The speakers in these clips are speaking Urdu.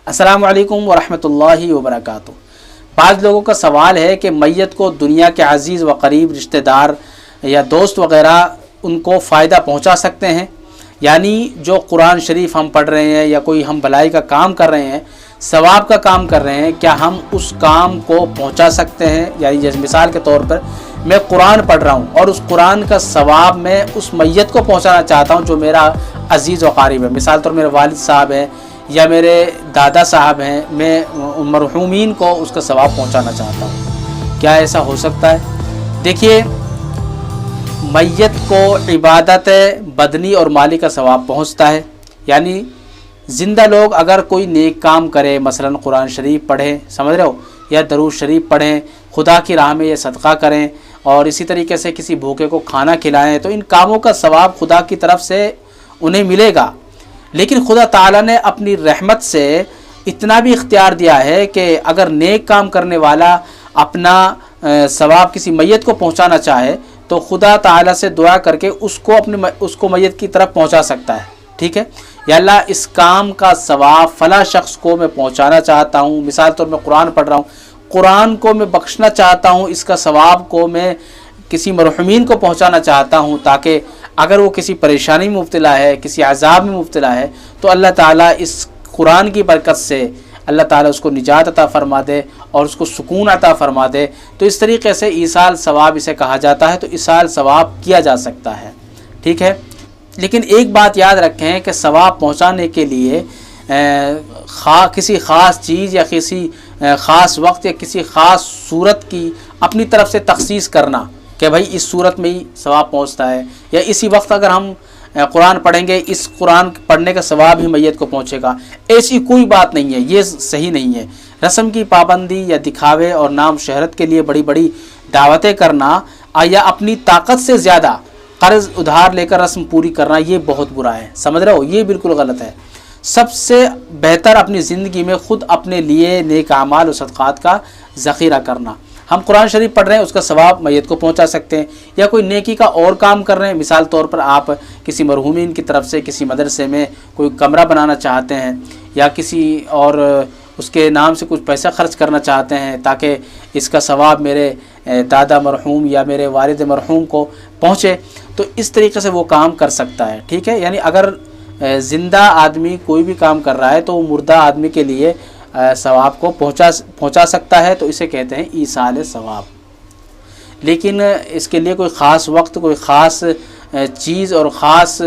السلام علیکم ورحمۃ اللہ وبرکاتہ۔ بعض لوگوں کا سوال ہے کہ میت کو دنیا کے عزیز و قریب رشتہ دار یا دوست وغیرہ ان کو فائدہ پہنچا سکتے ہیں؟ یعنی جو قرآن شریف ہم پڑھ رہے ہیں یا کوئی ہم بھلائی کا کام کر رہے ہیں، ثواب کا کام کر رہے ہیں، کیا ہم اس کام کو پہنچا سکتے ہیں؟ یعنی جیسے مثال کے طور پر میں قرآن پڑھ رہا ہوں اور اس قرآن کا ثواب میں اس میت کو پہنچانا چاہتا ہوں جو میرا عزیز و قریب ہے، مثال طور میرے والد صاحب ہیں یا میرے دادا صاحب ہیں، میں مرحومین کو اس کا ثواب پہنچانا چاہتا ہوں، کیا ایسا ہو سکتا ہے؟ دیکھیے، میت کو عبادت بدنی اور مالی کا ثواب پہنچتا ہے، یعنی زندہ لوگ اگر کوئی نیک کام کرے، مثلا قرآن شریف پڑھیں، سمجھ رہے ہو، یا درود شریف پڑھیں، خدا کی راہ میں یہ صدقہ کریں اور اسی طریقے سے کسی بھوکے کو کھانا کھلائیں، تو ان کاموں کا ثواب خدا کی طرف سے انہیں ملے گا۔ لیکن خدا تعالیٰ نے اپنی رحمت سے اتنا بھی اختیار دیا ہے کہ اگر نیک کام کرنے والا اپنا ثواب کسی میت کو پہنچانا چاہے تو خدا تعالیٰ سے دعا کر کے اس کو میت کی طرف پہنچا سکتا ہے، ٹھیک ہے؟ یا اللہ اس کام کا ثواب فلاں شخص کو میں پہنچانا چاہتا ہوں، مثال طور میں قرآن پڑھ رہا ہوں، قرآن کو میں بخشنا چاہتا ہوں، اس کا ثواب کو میں کسی مرحومین کو پہنچانا چاہتا ہوں، تاکہ اگر وہ کسی پریشانی میں مبتلا ہے، کسی عذاب میں مبتلا ہے، تو اللہ تعالیٰ اس قرآن کی برکت سے اللہ تعالیٰ اس کو نجات عطا فرما دے اور اس کو سکون عطا فرما دے۔ تو اس طریقے سے ایصال ثواب اسے کہا جاتا ہے، تو ایصال ثواب کیا جا سکتا ہے، ٹھیک ہے؟ لیکن ایک بات یاد رکھیں کہ ثواب پہنچانے کے لیے کسی خاص چیز یا کسی خاص وقت یا کسی خاص صورت کی اپنی طرف سے تخصیص کرنا کہ بھائی اس صورت میں ہی ثواب پہنچتا ہے، یا اسی وقت اگر ہم قرآن پڑھیں گے اس قرآن پڑھنے کا ثواب ہی میت کو پہنچے گا، ایسی کوئی بات نہیں ہے، یہ صحیح نہیں ہے۔ رسم کی پابندی یا دکھاوے اور نام شہرت کے لیے بڑی بڑی دعوتیں کرنا یا اپنی طاقت سے زیادہ قرض ادھار لے کر رسم پوری کرنا، یہ بہت برا ہے، سمجھ رہے ہو؟ یہ بالکل غلط ہے۔ سب سے بہتر اپنی زندگی میں خود اپنے لیے نیک اعمال و صدقات کا ذخیرہ کرنا۔ ہم قرآن شریف پڑھ رہے ہیں، اس کا ثواب میت کو پہنچا سکتے ہیں، یا کوئی نیکی کا اور کام کر رہے ہیں، مثال طور پر آپ کسی مرحومین کی طرف سے کسی مدرسے میں کوئی کمرہ بنانا چاہتے ہیں یا کسی اور اس کے نام سے کچھ پیسہ خرچ کرنا چاہتے ہیں تاکہ اس کا ثواب میرے دادا مرحوم یا میرے والد مرحوم کو پہنچے، تو اس طریقے سے وہ کام کر سکتا ہے، ٹھیک ہے؟ یعنی اگر زندہ آدمی کوئی بھی کام کر رہا ہے تو وہ مردہ آدمی کے لیے ثواب کو پہنچا سکتا ہے، تو اسے کہتے ہیں ایصال ثواب۔ لیکن اس کے لیے کوئی خاص وقت، کوئی خاص چیز اور خاص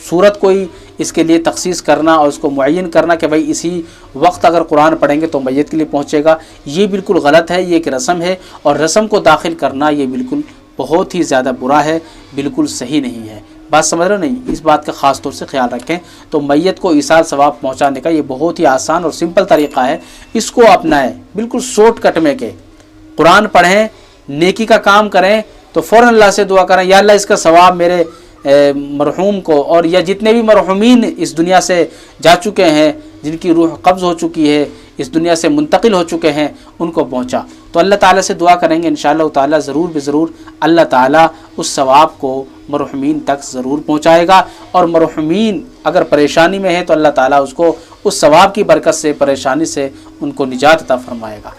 صورت کوئی اس کے لیے تخصیص کرنا اور اس کو معین کرنا کہ بھائی اسی وقت اگر قرآن پڑھیں گے تو میت کے لیے پہنچے گا، یہ بالکل غلط ہے، یہ ایک رسم ہے، اور رسم کو داخل کرنا یہ بالکل بہت ہی زیادہ برا ہے، بالکل صحیح نہیں ہے۔ بات سمجھ رہے نہیں؟ اس بات کا خاص طور سے خیال رکھیں۔ تو میت کو ایصال ثواب پہنچانے کا یہ بہت ہی آسان اور سمپل طریقہ ہے، اس کو اپنائیں، بالکل شارٹ کٹ میں کہ قرآن پڑھیں، نیکی کا کام کریں تو فوراً اللہ سے دعا کریں، یا اللہ اس کا ثواب میرے مرحوم کو اور یا جتنے بھی مرحومین اس دنیا سے جا چکے ہیں، جن کی روح قبض ہو چکی ہے، اس دنیا سے منتقل ہو چکے ہیں، ان کو پہنچا۔ تو اللہ تعالیٰ سے دعا کریں گے انشاءاللہ تعالیٰ ضرور بضرور اللہ تعالیٰ اس ثواب کو مرحومین تک ضرور پہنچائے گا، اور مرحومین اگر پریشانی میں ہے تو اللہ تعالیٰ اس کو اس ثواب کی برکت سے پریشانی سے ان کو نجات عطا فرمائے گا۔